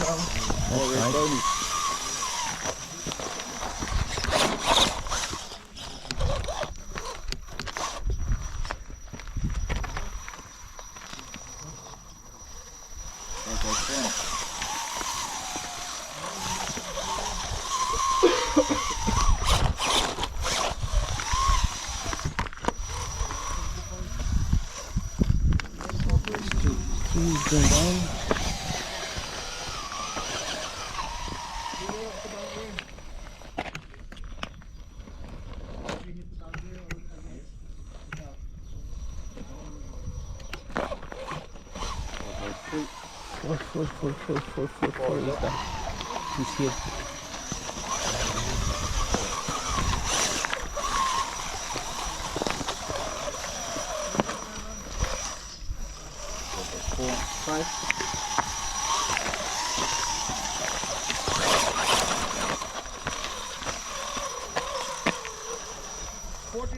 Always bonus. He's going down. Four is that? He's here. Five.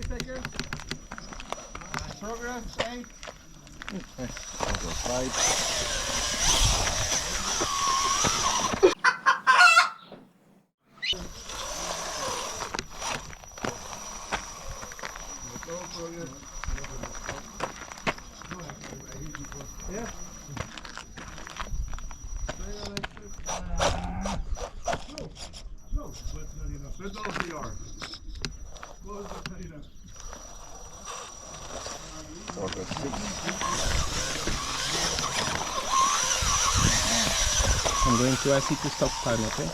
Seconds. Progress 8. Right. Yeah. No, that's not enough. That's all the yard. Well, that's not enough. I'm going to ask you to stop time, okay?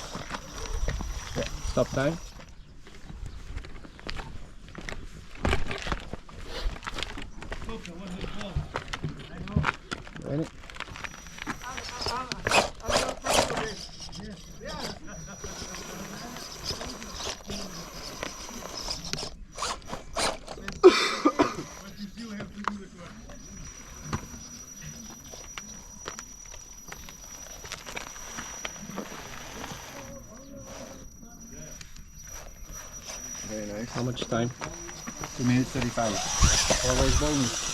Yeah. Stop time. Ready? Very nice. How much time? 2 minutes 35. Always bonus.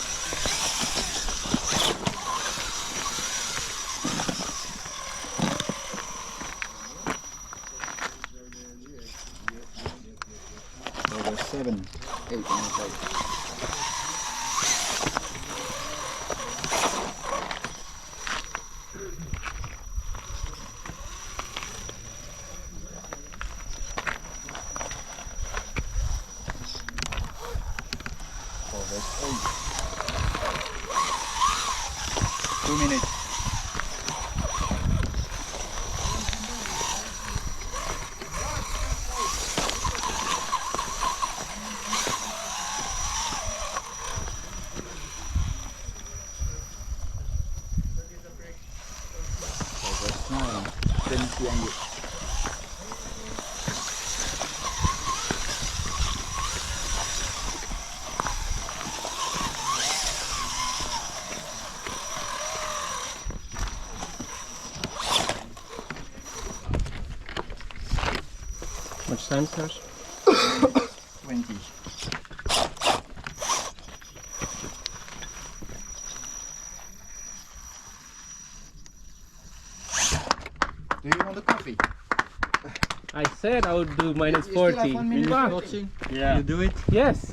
Over 7, 8 minutes 8. That's 8. 2 minutes. That's 9. 20 and Much time, Serge? 20. Do you want the coffee? I said I would do minus You still have 40. 1 minute Fuck. watching? Yeah. You do it? Yes.